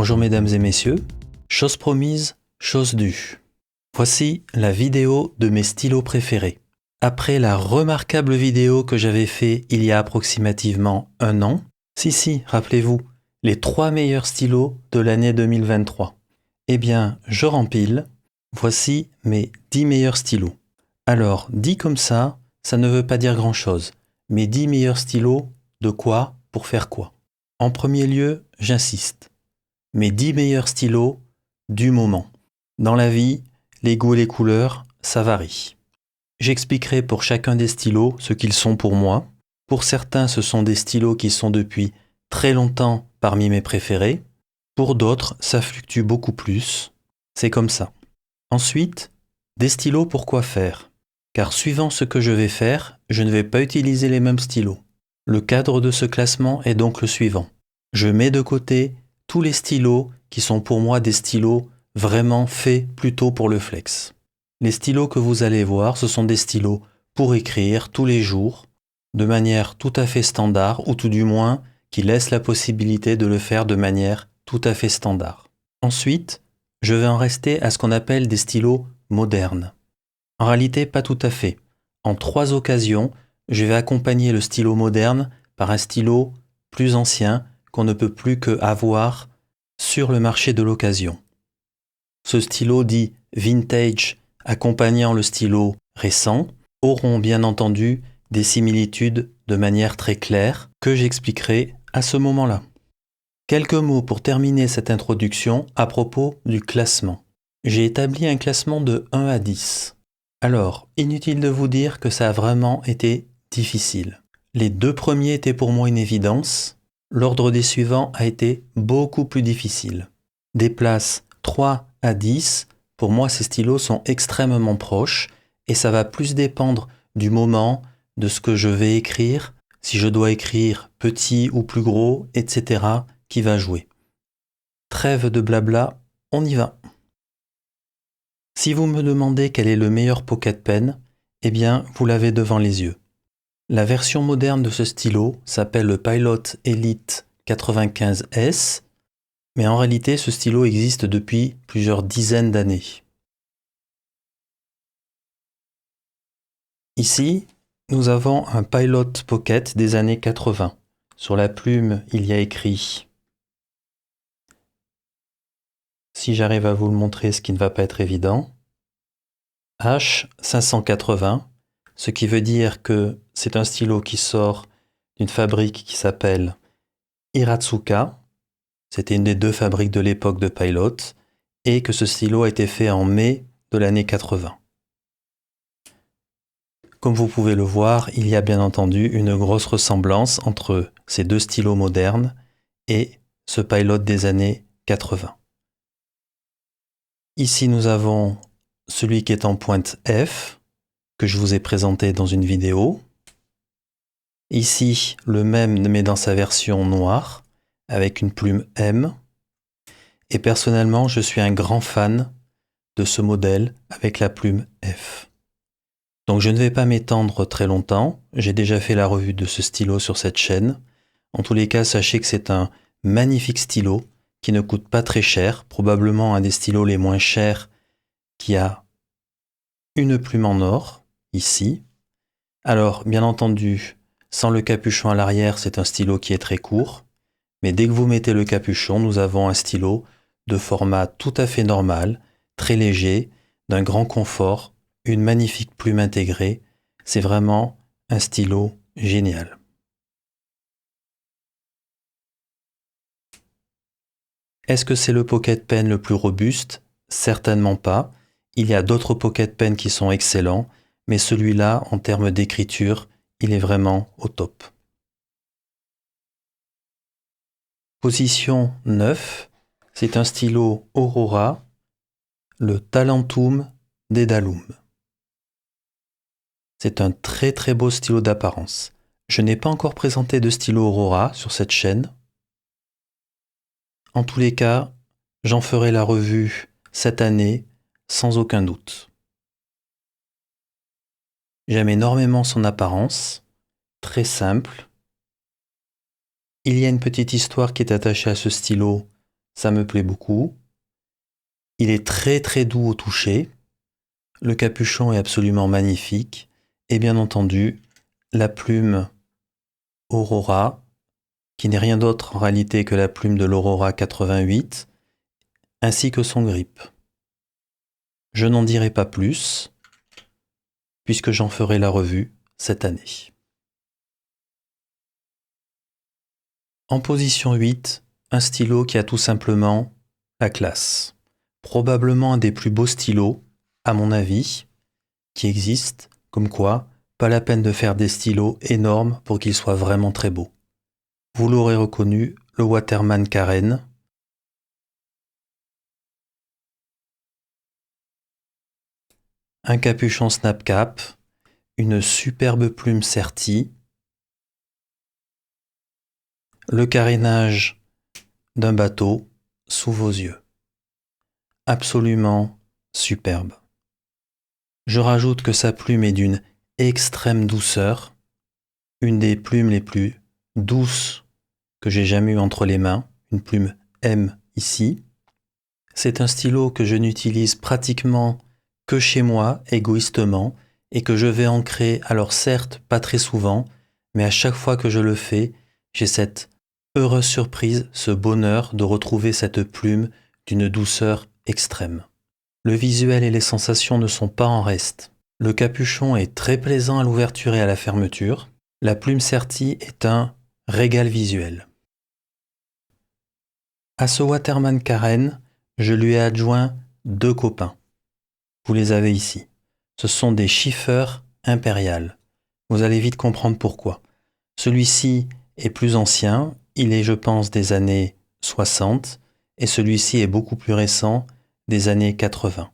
Bonjour mesdames et messieurs, chose promise, chose due. Voici la vidéo de mes stylos préférés. Après la remarquable vidéo que j'avais fait il y a approximativement un an, rappelez-vous, les 3 meilleurs stylos de l'année 2023. Eh bien, je rempile, voici mes 10 meilleurs stylos. Alors, dit comme ça ne veut pas dire grand-chose. Mes 10 meilleurs stylos, de quoi, pour faire quoi? En premier lieu, j'insiste. Mes 10 meilleurs stylos du moment. Dans la vie, les goûts et les couleurs, ça varie. J'expliquerai pour chacun des stylos ce qu'ils sont pour moi. Pour certains, ce sont des stylos qui sont depuis très longtemps parmi mes préférés. Pour d'autres, ça fluctue beaucoup plus. C'est comme ça. Ensuite, des stylos pour quoi faire? Car suivant ce que je vais faire, je ne vais pas utiliser les mêmes stylos. Le cadre de ce classement est donc le suivant. Je mets de côté tous les stylos qui sont pour moi des stylos vraiment faits plutôt pour le flex. Les stylos que vous allez voir, ce sont des stylos pour écrire tous les jours, de manière tout à fait standard, ou tout du moins qui laissent la possibilité de le faire de manière tout à fait standard. Ensuite, je vais en rester à ce qu'on appelle des stylos modernes. En réalité, pas tout à fait. En 3 occasions, je vais accompagner le stylo moderne par un stylo plus ancien qu'on ne peut plus que avoir sur le marché de l'occasion. Ce stylo dit vintage accompagnant le stylo récent auront bien entendu des similitudes de manière très claire que j'expliquerai à ce moment-là. Quelques mots pour terminer cette introduction à propos du classement. J'ai établi un classement de 1 à 10. Alors, inutile de vous dire que ça a vraiment été difficile. Les 2 premiers étaient pour moi une évidence. L'ordre des suivants a été beaucoup plus difficile. Des places 3 à 10, pour moi ces stylos sont extrêmement proches et ça va plus dépendre du moment, de ce que je vais écrire, si je dois écrire petit ou plus gros, etc. qui va jouer. Trêve de blabla, on y va. Si vous me demandez quel est le meilleur pocket pen, eh bien vous l'avez devant les yeux. La version moderne de ce stylo s'appelle le Pilot Elite 95S, mais en réalité ce stylo existe depuis plusieurs dizaines d'années. Ici, nous avons un Pilot Pocket des années 80. Sur la plume, il y a écrit, si j'arrive à vous le montrer, ce qui ne va pas être évident, H580, ce qui veut dire que c'est un stylo qui sort d'une fabrique qui s'appelle Hiratsuka. C'était une des 2 fabriques de l'époque de Pilot, et que ce stylo a été fait en mai de l'année 80. Comme vous pouvez le voir, il y a bien entendu une grosse ressemblance entre ces 2 stylos modernes et ce Pilot des années 80. Ici, nous avons celui qui est en pointe F, que je vous ai présenté dans une vidéo. Ici, le même mais dans sa version noire, avec une plume M. Et personnellement, je suis un grand fan de ce modèle avec la plume F. Donc je ne vais pas m'étendre très longtemps, j'ai déjà fait la revue de ce stylo sur cette chaîne. En tous les cas, sachez que c'est un magnifique stylo qui ne coûte pas très cher, probablement un des stylos les moins chers, qui a une plume en or, ici. Alors, bien entendu, sans le capuchon à l'arrière, c'est un stylo qui est très court, mais dès que vous mettez le capuchon, nous avons un stylo de format tout à fait normal, très léger, d'un grand confort, une magnifique plume intégrée. C'est vraiment un stylo génial. Est-ce que c'est le pocket pen le plus robuste? Certainement pas. Il y a d'autres pocket pens qui sont excellents, mais celui-là, en termes d'écriture, il est vraiment au top. Position 9, c'est un stylo Aurora, le Talentum Dedalum. C'est un très très beau stylo d'apparence. Je n'ai pas encore présenté de stylo Aurora sur cette chaîne. En tous les cas, j'en ferai la revue cette année, sans aucun doute. J'aime énormément son apparence, très simple. Il y a une petite histoire qui est attachée à ce stylo ça me plaît beaucoup. Il est très très doux au toucher. Le capuchon est absolument magnifique. Et bien entendu, la plume Aurora, qui n'est rien d'autre en réalité que la plume de l'Aurora 88, ainsi que son grip. Je n'en dirai pas plus, puisque j'en ferai la revue cette année. En position 8, un stylo qui a tout simplement la classe. Probablement un des plus beaux stylos, à mon avis, qui existent, comme quoi, pas la peine de faire des stylos énormes pour qu'ils soient vraiment très beaux. Vous l'aurez reconnu, le Waterman Karen. Un capuchon Snap-Cap, une superbe plume Certi, le carénage d'un bateau sous vos yeux. Absolument superbe. Je rajoute que sa plume est d'une extrême douceur, une des plumes les plus douces que j'ai jamais eues entre les mains, une plume M ici. C'est un stylo que je n'utilise pratiquement que chez moi, égoïstement, et que je vais ancrer, alors certes pas très souvent, mais à chaque fois que je le fais, j'ai cette heureuse surprise, ce bonheur de retrouver cette plume d'une douceur extrême. Le visuel et les sensations ne sont pas en reste. Le capuchon est très plaisant à l'ouverture et à la fermeture. La plume Certi est un régal visuel. À ce Waterman Karen, je lui ai adjoint 2 copains. Vous les avez ici. Ce sont des chiffeurs impériales. Vous allez vite comprendre pourquoi. Celui-ci est plus ancien, il est je pense des années 60, et celui-ci est beaucoup plus récent, des années 80.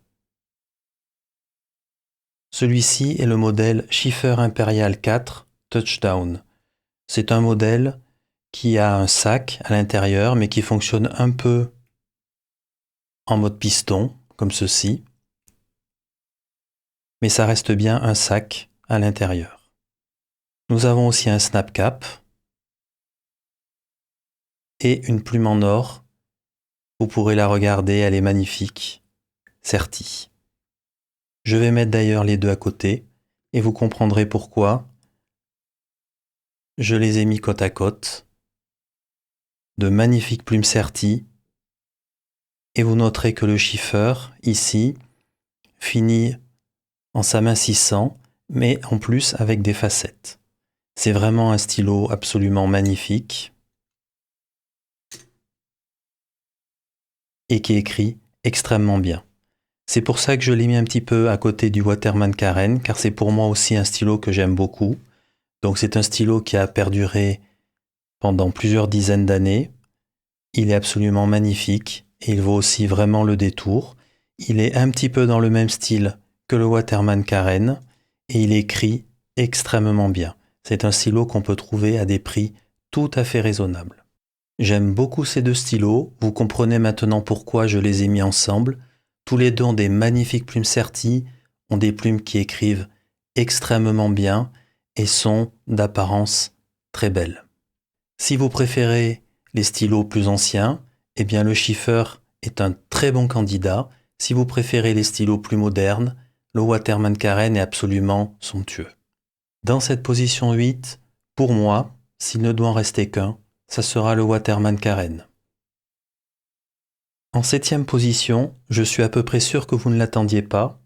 Celui-ci est le modèle Schiffer Imperial 4 Touchdown. C'est un modèle qui a un sac à l'intérieur, mais qui fonctionne un peu en mode piston, comme ceci. Mais ça reste bien un sac à l'intérieur. Nous avons aussi un snap cap et une plume en or. Vous pourrez la regarder, elle est magnifique. Certi. Je vais mettre d'ailleurs les deux à côté et vous comprendrez pourquoi je les ai mis côte à côte. De magnifiques plumes Certi. Et vous noterez que le Schiffer, ici, finit en s'amincissant, mais en plus avec des facettes. C'est vraiment un stylo absolument magnifique et qui écrit extrêmement bien. C'est pour ça que je l'ai mis un petit peu à côté du Waterman Karen, car c'est pour moi aussi un stylo que j'aime beaucoup. Donc c'est un stylo qui a perduré pendant plusieurs dizaines d'années. Il est absolument magnifique et il vaut aussi vraiment le détour. Il est un petit peu dans le même style que le Waterman Karen et il écrit extrêmement bien. C'est un stylo qu'on peut trouver à des prix tout à fait raisonnables. J'aime beaucoup ces deux stylos, vous comprenez maintenant pourquoi je les ai mis ensemble. Tous les deux ont des magnifiques plumes Certi, ont des plumes qui écrivent extrêmement bien et sont d'apparence très belles. Si vous préférez les stylos plus anciens, eh bien le Schiffer est un très bon candidat. Si vous préférez les stylos plus modernes, le Waterman Karen est absolument somptueux. Dans cette position 8, pour moi, s'il ne doit en rester qu'un, ça sera le Waterman Karen. En 7e position, je suis à peu près sûr que vous ne l'attendiez pas,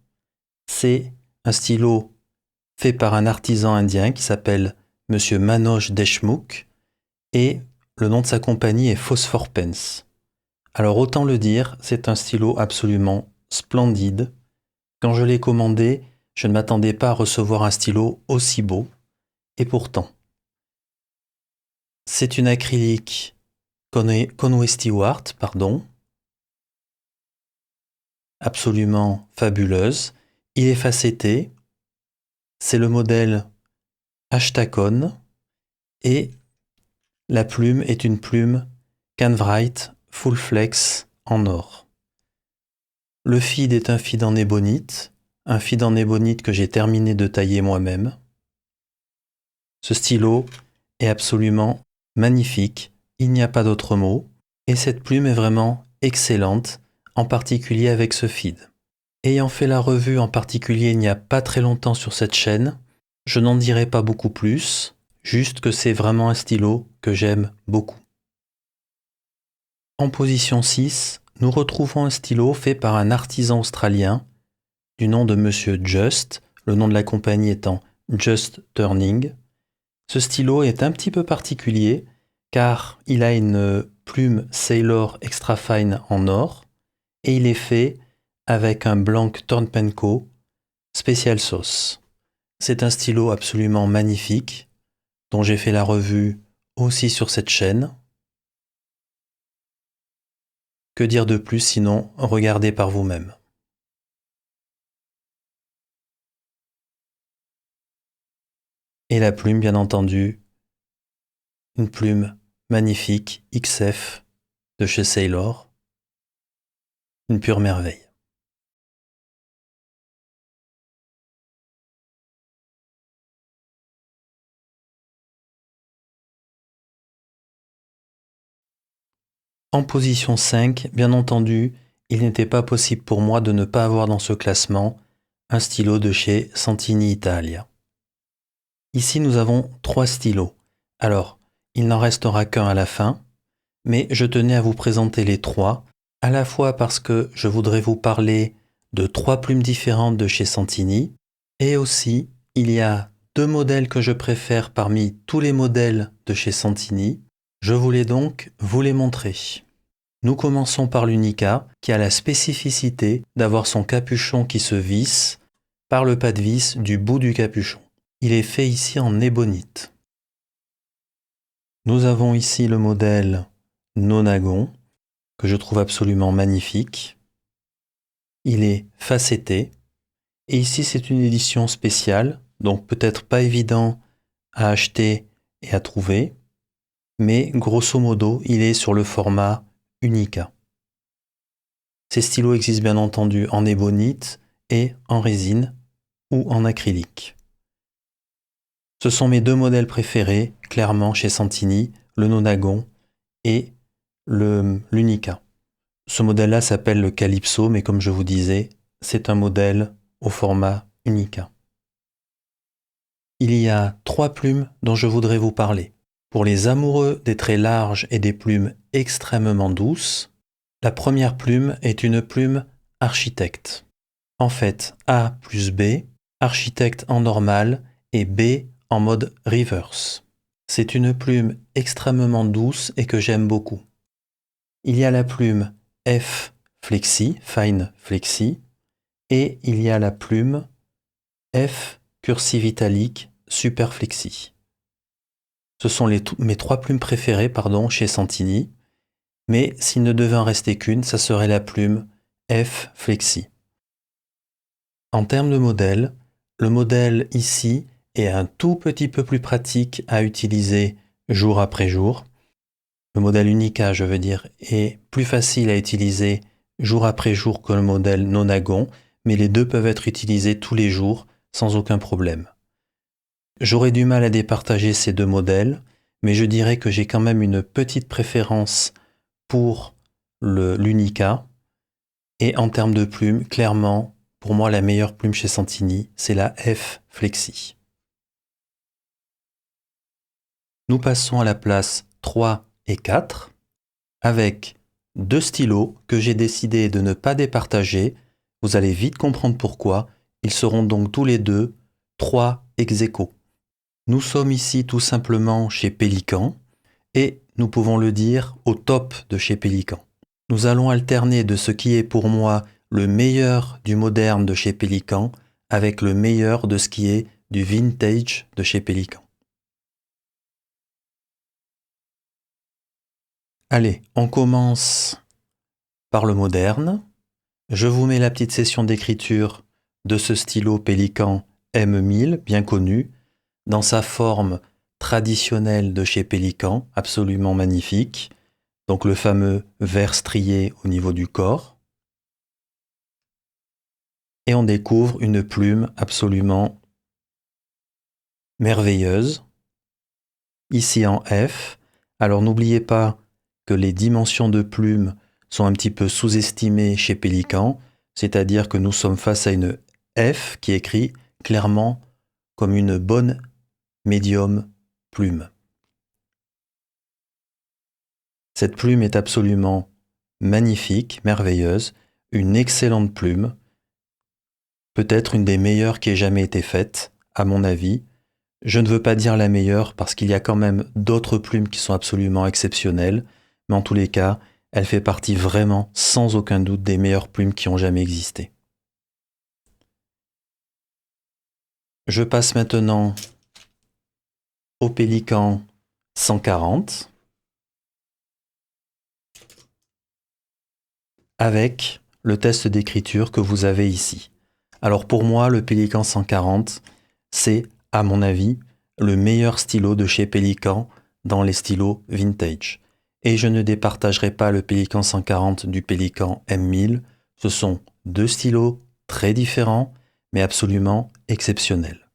c'est un stylo fait par un artisan indien qui s'appelle Monsieur Manoj Deshmukh et le nom de sa compagnie est Phosphor Pens. Alors autant le dire, c'est un stylo absolument splendide. Quand je l'ai commandé, je ne m'attendais pas à recevoir un stylo aussi beau, et pourtant. C'est une acrylique Conway Stewart, absolument fabuleuse. Il est facetté, c'est le modèle Ashtacon, et la plume est une plume Canwright Full Flex en or. Le feed est un feed en ébonite, que j'ai terminé de tailler moi-même. Ce stylo est absolument magnifique, il n'y a pas d'autre mot, et cette plume est vraiment excellente, en particulier avec ce feed. Ayant fait la revue en particulier il n'y a pas très longtemps sur cette chaîne, je n'en dirai pas beaucoup plus, juste que c'est vraiment un stylo que j'aime beaucoup. En position 6, nous retrouvons un stylo fait par un artisan australien du nom de Monsieur Just, le nom de la compagnie étant Just Turning. Ce stylo est un petit peu particulier car il a une plume Sailor Extra Fine en or et il est fait avec un Blank Tornpenco Special Sauce. C'est un stylo absolument magnifique dont j'ai fait la revue aussi sur cette chaîne. Que dire de plus sinon regardez par vous-même. Et la plume, bien entendu, une plume magnifique XF de chez Sailor, une pure merveille. En position 5, bien entendu, il n'était pas possible pour moi de ne pas avoir dans ce classement un stylo de chez Santini Italia. Ici, nous avons 3 stylos. Alors, il n'en restera qu'un à la fin, mais je tenais à vous présenter les 3, à la fois parce que je voudrais vous parler de 3 plumes différentes de chez Santini, et aussi, il y a 2 modèles que je préfère parmi tous les modèles de chez Santini. Je voulais donc vous les montrer. Nous commençons par l'Unica, qui a la spécificité d'avoir son capuchon qui se visse par le pas de vis du bout du capuchon. Il est fait ici en ébonite. Nous avons ici le modèle Nonagon, que je trouve absolument magnifique. Il est facetté. Et ici, c'est une édition spéciale, donc peut-être pas évident à acheter et à trouver. Mais grosso modo, il est sur le format Unica. Ces stylos existent bien entendu en ébonite et en résine ou en acrylique. Ce sont mes 2 modèles préférés, clairement chez Santini, le Nonagon et l'Unica. Ce modèle-là s'appelle le Calypso, mais comme je vous disais, c'est un modèle au format Unica. Il y a 3 plumes dont je voudrais vous parler. Pour les amoureux des traits larges et des plumes extrêmement douces, la première plume est une plume architecte. En fait, A plus B, architecte en normal et B en mode reverse. C'est une plume extrêmement douce et que j'aime beaucoup. Il y a la plume F Flexi, Fine Flexi, et il y a la plume F Cursive Italique Super Flexi. Ce sont mes 3 plumes préférées chez Santini, mais s'il ne devait en rester qu'une, ça serait la plume F Flexi. En termes de modèle, le modèle ici est un tout petit peu plus pratique à utiliser jour après jour. Le modèle Unica, je veux dire, est plus facile à utiliser jour après jour que le modèle Nonagon, mais les deux peuvent être utilisés tous les jours sans aucun problème. J'aurais du mal à départager ces 2 modèles, mais je dirais que j'ai quand même une petite préférence pour l'Unica. Et en termes de plumes, clairement, pour moi, la meilleure plume chez Santini, c'est la F Flexi. Nous passons à la place 3 et 4, avec 2 stylos que j'ai décidé de ne pas départager. Vous allez vite comprendre pourquoi. Ils seront donc tous les deux 3 ex aequo. Nous sommes ici tout simplement chez Pélican, et nous pouvons le dire au top de chez Pélican. Nous allons alterner de ce qui est pour moi le meilleur du moderne de chez Pélican avec le meilleur de ce qui est du vintage de chez Pélican. Allez, on commence par le moderne. Je vous mets la petite session d'écriture de ce stylo Pélican M1000, bien connu, dans sa forme traditionnelle de chez Pélican, absolument magnifique. Donc le fameux vert strié au niveau du corps. Et on découvre une plume absolument merveilleuse, ici en F. Alors n'oubliez pas que les dimensions de plume sont un petit peu sous-estimées chez Pélican, c'est-à-dire que nous sommes face à une F qui écrit clairement comme une bonne médium plume. Cette plume est absolument magnifique, merveilleuse, une excellente plume, peut-être une des meilleures qui ait jamais été faite, à mon avis. Je ne veux pas dire la meilleure parce qu'il y a quand même d'autres plumes qui sont absolument exceptionnelles, mais en tous les cas, elle fait partie vraiment, sans aucun doute, des meilleures plumes qui ont jamais existé. Je passe maintenant au Pélican 140 avec le test d'écriture que vous avez ici. Alors pour moi, le Pélican 140, c'est, à mon avis, le meilleur stylo de chez Pélican dans les stylos vintage. Et je ne départagerai pas le Pélican 140 du Pélican M1000. Ce sont deux stylos très différents, mais absolument exceptionnels.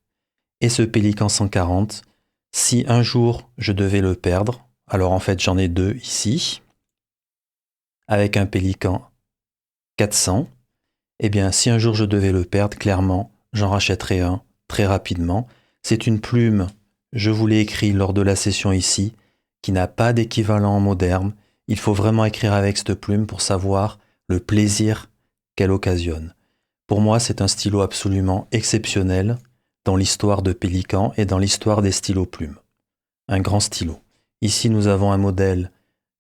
Et ce Pélican 140, si un jour je devais le perdre, alors en fait j'en ai deux ici, avec un Pélican 400, eh bien si un jour je devais le perdre, clairement, j'en rachèterais un très rapidement. C'est une plume, je vous l'ai écrit lors de la session ici, qui n'a pas d'équivalent moderne. Il faut vraiment écrire avec cette plume pour savoir le plaisir qu'elle occasionne. Pour moi, c'est un stylo absolument exceptionnel dans l'histoire de Pélican et dans l'histoire des stylos plumes. Un grand stylo. Ici, nous avons un modèle,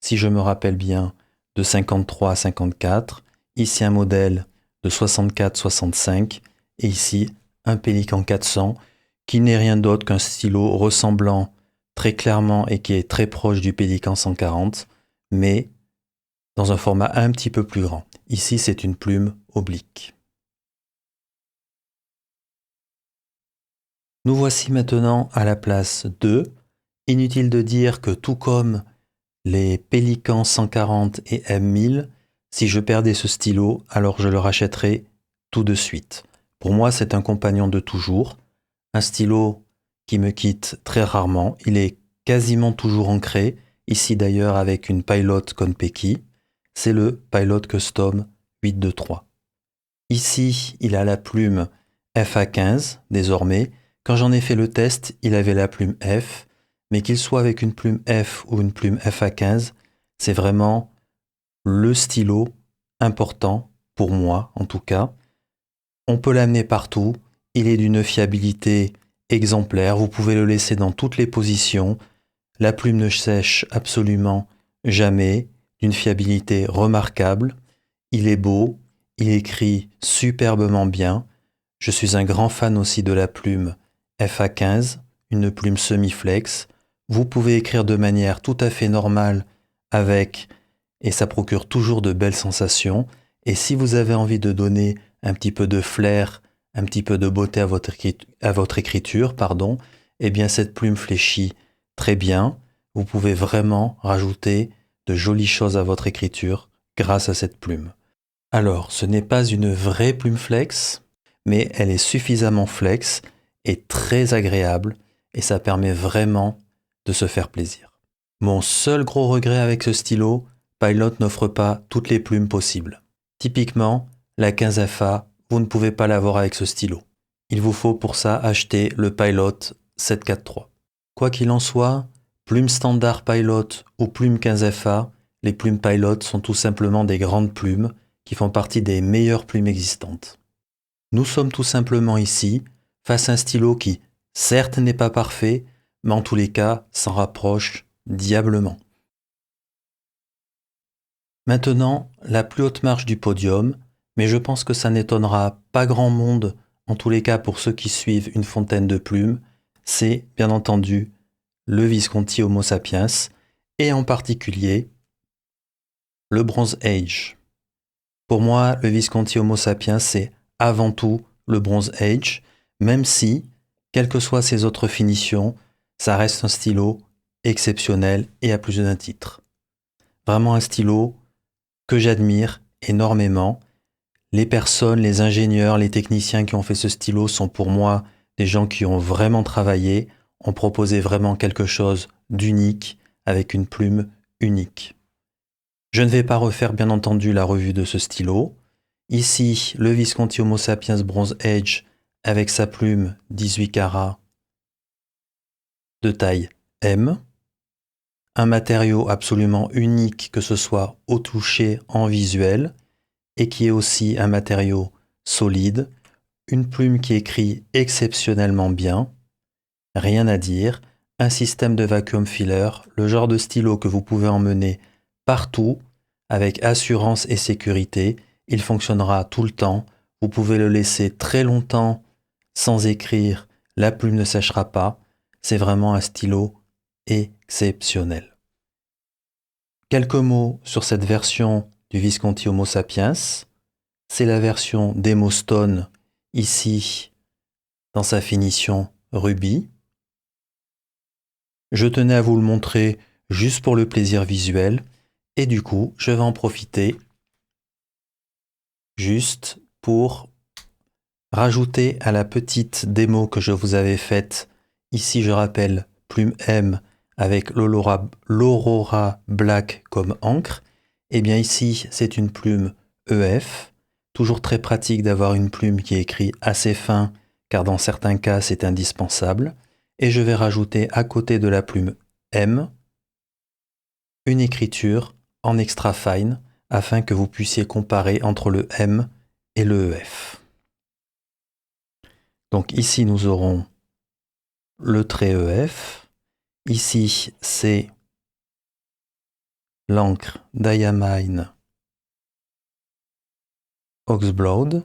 si je me rappelle bien, de 53 à 54. Ici, un modèle de 64-65. Et ici, un Pélican 400, qui n'est rien d'autre qu'un stylo ressemblant très clairement et qui est très proche du Pélican 140, mais dans un format un petit peu plus grand. Ici, c'est une plume oblique. Nous voici maintenant à la place 2. Inutile de dire que tout comme les Pélicans 140 et M1000, si je perdais ce stylo, alors je le rachèterais tout de suite. Pour moi, c'est un compagnon de toujours, un stylo qui me quitte très rarement. Il est quasiment toujours ancré, ici d'ailleurs avec une Pilot Konpeki. C'est le Pilot Custom 823. Ici, il a la plume FA15 désormais. Quand j'en ai fait le test, il avait la plume F, mais qu'il soit avec une plume F ou une plume FA15, c'est vraiment le stylo important, pour moi en tout cas. On peut l'amener partout, il est d'une fiabilité exemplaire, vous pouvez le laisser dans toutes les positions, la plume ne sèche absolument jamais, d'une fiabilité remarquable, il est beau, il écrit superbement bien, je suis un grand fan aussi de la plume FA15, une plume semi-flex. Vous pouvez écrire de manière tout à fait normale avec, et ça procure toujours de belles sensations. Et si vous avez envie de donner un petit peu de flair, un petit peu de beauté à votre écriture, eh bien cette plume fléchit très bien. Vous pouvez vraiment rajouter de jolies choses à votre écriture grâce à cette plume. Alors, ce n'est pas une vraie plume flex, mais elle est suffisamment flex et très agréable et ça permet vraiment de se faire plaisir. Mon seul gros regret avec ce stylo, Pilot n'offre pas toutes les plumes possibles. Typiquement, la 15FA, vous ne pouvez pas l'avoir avec ce stylo. Il vous faut pour ça acheter le Pilot 743. Quoi qu'il en soit, plume standard Pilot ou plume 15FA, les plumes Pilot sont tout simplement des grandes plumes qui font partie des meilleures plumes existantes. Nous sommes tout simplement ici face à un stylo qui, certes, n'est pas parfait, mais en tous les cas, s'en rapproche diablement. Maintenant, la plus haute marche du podium, mais je pense que ça n'étonnera pas grand monde, en tous les cas pour ceux qui suivent une fontaine de plumes, c'est bien entendu le Visconti Homo sapiens, et en particulier le Bronze Age. Pour moi, le Visconti Homo sapiens, c'est avant tout le Bronze Age, même si, quelles que soient ses autres finitions, ça reste un stylo exceptionnel et à plus d'un titre. Vraiment un stylo que j'admire énormément. Les personnes, les ingénieurs, les techniciens qui ont fait ce stylo sont pour moi des gens qui ont vraiment travaillé, ont proposé vraiment quelque chose d'unique avec une plume unique. Je ne vais pas refaire bien entendu la revue de ce stylo. Ici, le Visconti Homo Sapiens Bronze Age avec sa plume 18 carats de taille M. Un matériau absolument unique, que ce soit au toucher, en visuel, et qui est aussi un matériau solide. Une plume qui écrit exceptionnellement bien. Rien à dire. Un système de vacuum filler, le genre de stylo que vous pouvez emmener partout, avec assurance et sécurité. Il fonctionnera tout le temps. Vous pouvez le laisser très longtemps sans écrire. La plume ne séchera pas. C'est vraiment un stylo exceptionnel. Quelques mots sur cette version du Visconti Homo Sapiens. C'est la version Demo Stone, ici, dans sa finition rubis. Je tenais à vous le montrer juste pour le plaisir visuel. Et du coup, je vais en profiter juste pour rajouter à la petite démo que je vous avais faite. Ici, je rappelle, plume M avec l'Aurora Black comme encre. Et bien ici, c'est une plume EF. Toujours très pratique d'avoir une plume qui écrit assez fin, car dans certains cas, c'est indispensable. Et je vais rajouter à côté de la plume M une écriture en extra fine afin que vous puissiez comparer entre le M et le EF. Donc ici, nous aurons le trait EF. Ici, c'est l'encre Diamine Oxblood.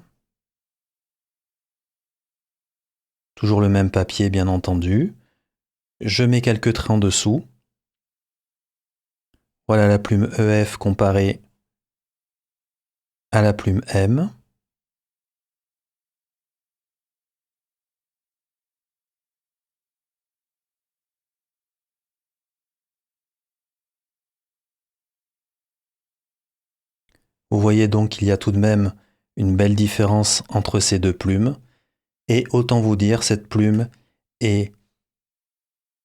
Toujours le même papier, bien entendu. Je mets quelques traits en dessous. Voilà la plume EF comparée à la plume M. Vous voyez donc qu'il y a tout de même une belle différence entre ces deux plumes. Et autant vous dire, cette plume est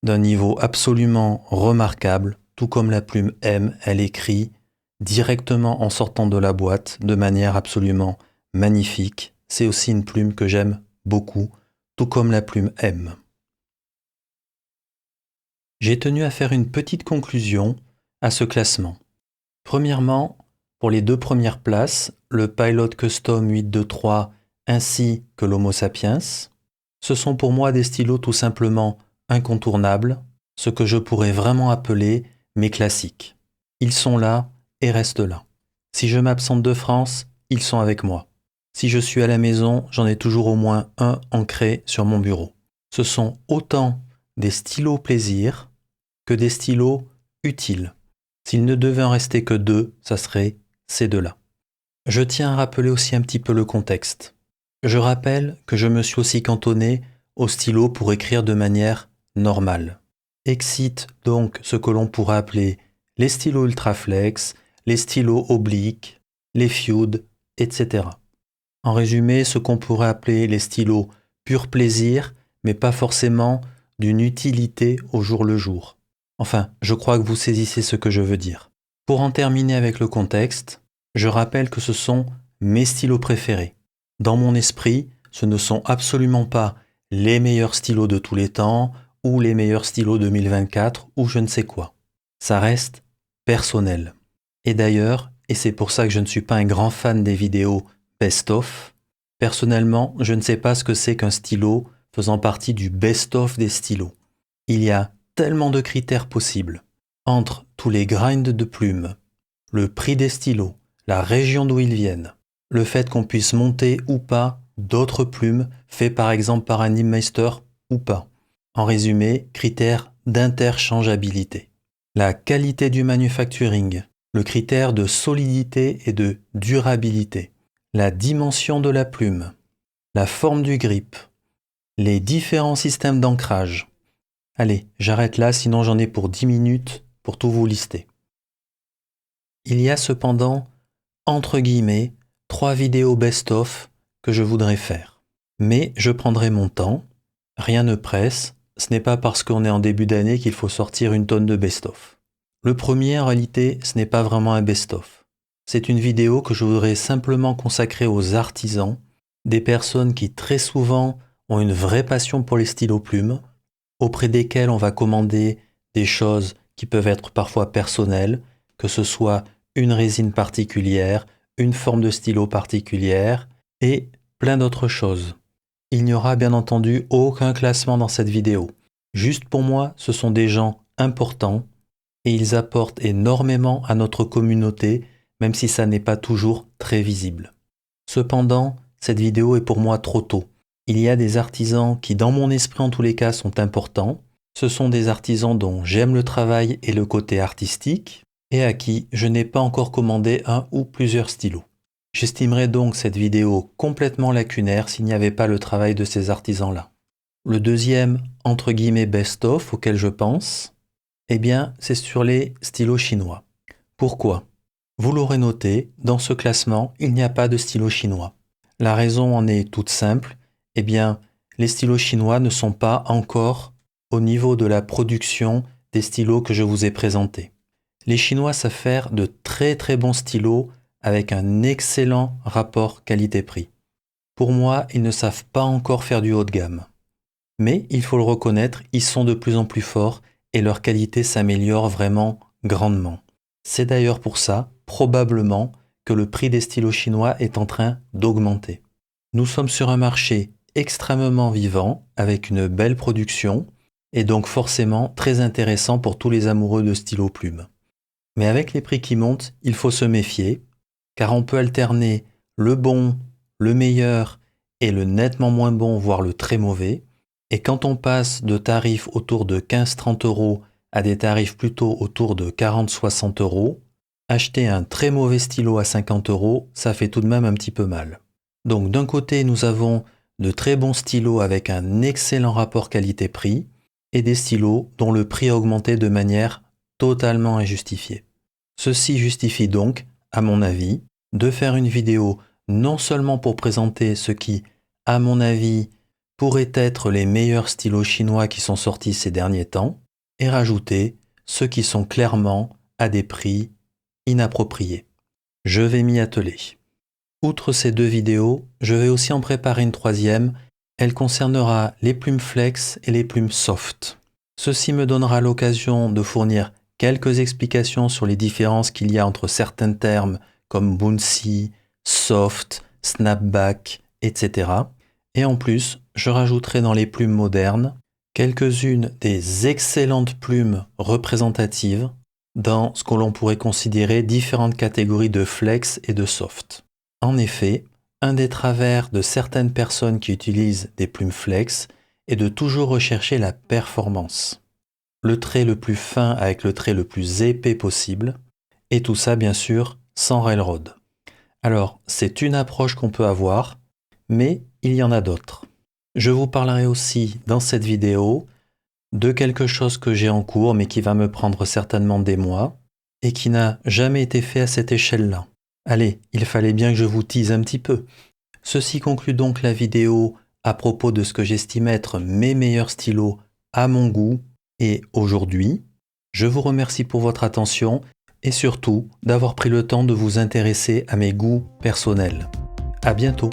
d'un niveau absolument remarquable. Tout comme la plume M, elle écrit directement en sortant de la boîte de manière absolument magnifique. C'est aussi une plume que j'aime beaucoup, tout comme la plume M. J'ai tenu à faire une petite conclusion à ce classement. Premièrement, pour les deux premières places, le Pilot Custom 823 ainsi que l'Homo Sapiens, ce sont pour moi des stylos tout simplement incontournables, ce que je pourrais vraiment appeler mes classiques. Ils sont là et restent là. Si je m'absente de France, ils sont avec moi. Si je suis à la maison, j'en ai toujours au moins un ancré sur mon bureau. Ce sont autant des stylos plaisir que des stylos utiles. S'il ne devait en rester que deux, ça serait ces deux-là. Je tiens à rappeler aussi un petit peu le contexte. Je rappelle que je me suis aussi cantonné au stylo pour écrire de manière normale. Excite donc ce que l'on pourrait appeler les stylos ultraflex, les stylos obliques, les feud, etc. En résumé, ce qu'on pourrait appeler les stylos pur plaisir, mais pas forcément d'une utilité au jour le jour. Enfin, je crois que vous saisissez ce que je veux dire. Pour en terminer avec le contexte, je rappelle que ce sont mes stylos préférés. Dans mon esprit, ce ne sont absolument pas les meilleurs stylos de tous les temps ou les meilleurs stylos 2024 ou je ne sais quoi. Ça reste personnel. Et d'ailleurs, et c'est pour ça que je ne suis pas un grand fan des vidéos best-of, personnellement, je ne sais pas ce que c'est qu'un stylo faisant partie du best-of des stylos. Il y a tellement de critères possibles. Entre tous les grinds de plumes, le prix des stylos, la région d'où ils viennent, le fait qu'on puisse monter ou pas d'autres plumes faits par exemple par un Nimeister ou pas. En résumé, critères d'interchangeabilité. La qualité du manufacturing, le critère de solidité et de durabilité, la dimension de la plume, la forme du grip, les différents systèmes d'ancrage. Allez, j'arrête là, sinon j'en ai pour 10 minutes pour tout vous lister. Il y a cependant, entre guillemets, 3 vidéos best-of que je voudrais faire. Mais je prendrai mon temps, rien ne presse, ce n'est pas parce qu'on est en début d'année qu'il faut sortir une tonne de best-of. Le premier, en réalité, ce n'est pas vraiment un best-of. C'est une vidéo que je voudrais simplement consacrer aux artisans, des personnes qui très souvent ont une vraie passion pour les stylos plumes, auprès desquels on va commander des choses qui peuvent être parfois personnelles, que ce soit une résine particulière, une forme de stylo particulière et plein d'autres choses. Il n'y aura bien entendu aucun classement dans cette vidéo. Juste pour moi, ce sont des gens importants et ils apportent énormément à notre communauté, même si ça n'est pas toujours très visible. Cependant, cette vidéo est pour moi trop tôt. Il y a des artisans qui, dans mon esprit en tous les cas, sont importants. Ce sont des artisans dont j'aime le travail et le côté artistique, et à qui je n'ai pas encore commandé un ou plusieurs stylos. J'estimerais donc cette vidéo complètement lacunaire s'il n'y avait pas le travail de ces artisans-là. Le deuxième, entre guillemets, best-of auquel je pense, eh bien, c'est sur les stylos chinois. Pourquoi ? Vous l'aurez noté, dans ce classement, il n'y a pas de stylos chinois. La raison en est toute simple, eh bien, les stylos chinois ne sont pas encore au niveau de la production des stylos que je vous ai présentés. Les Chinois savent faire de très très bons stylos avec un excellent rapport qualité-prix. Pour moi, ils ne savent pas encore faire du haut de gamme. Mais, il faut le reconnaître, ils sont de plus en plus forts et leur qualité s'améliore vraiment grandement. C'est d'ailleurs pour ça, probablement, que le prix des stylos chinois est en train d'augmenter. Nous sommes sur un marché extrêmement vivant, avec une belle production, et donc forcément très intéressant pour tous les amoureux de stylos plumes. Mais avec les prix qui montent, il faut se méfier, car on peut alterner le bon, le meilleur et le nettement moins bon, voire le très mauvais. Et quand on passe de tarifs autour de 15-30 € à des tarifs plutôt autour de 40-60 €, acheter un très mauvais stylo à 50 €, ça fait tout de même un petit peu mal. Donc d'un côté, nous avons de très bons stylos avec un excellent rapport qualité-prix et des stylos dont le prix a augmenté de manière totalement injustifiée. Ceci justifie donc, à mon avis, de faire une vidéo non seulement pour présenter ce qui, à mon avis, pourraient être les meilleurs stylos chinois qui sont sortis ces derniers temps, et rajouter ceux qui sont clairement à des prix inappropriés. Je vais m'y atteler. Outre ces deux vidéos, je vais aussi en préparer une troisième. Elle concernera les plumes flex et les plumes soft. Ceci me donnera l'occasion de fournir quelques explications sur les différences qu'il y a entre certains termes comme bouncy, soft, snapback, etc. Et en plus, je rajouterai dans les plumes modernes quelques-unes des excellentes plumes représentatives dans ce que l'on pourrait considérer différentes catégories de flex et de soft. En effet, un des travers de certaines personnes qui utilisent des plumes flex est de toujours rechercher la performance. Le trait le plus fin avec le trait le plus épais possible, et tout ça bien sûr sans railroad. Alors, c'est une approche qu'on peut avoir, mais il y en a d'autres. Je vous parlerai aussi dans cette vidéo de quelque chose que j'ai en cours, mais qui va me prendre certainement des mois, et qui n'a jamais été fait à cette échelle-là. Allez, il fallait bien que je vous tease un petit peu. Ceci conclut donc la vidéo à propos de ce que j'estime être mes meilleurs stylos à mon goût et aujourd'hui. Je vous remercie pour votre attention et surtout d'avoir pris le temps de vous intéresser à mes goûts personnels. À bientôt.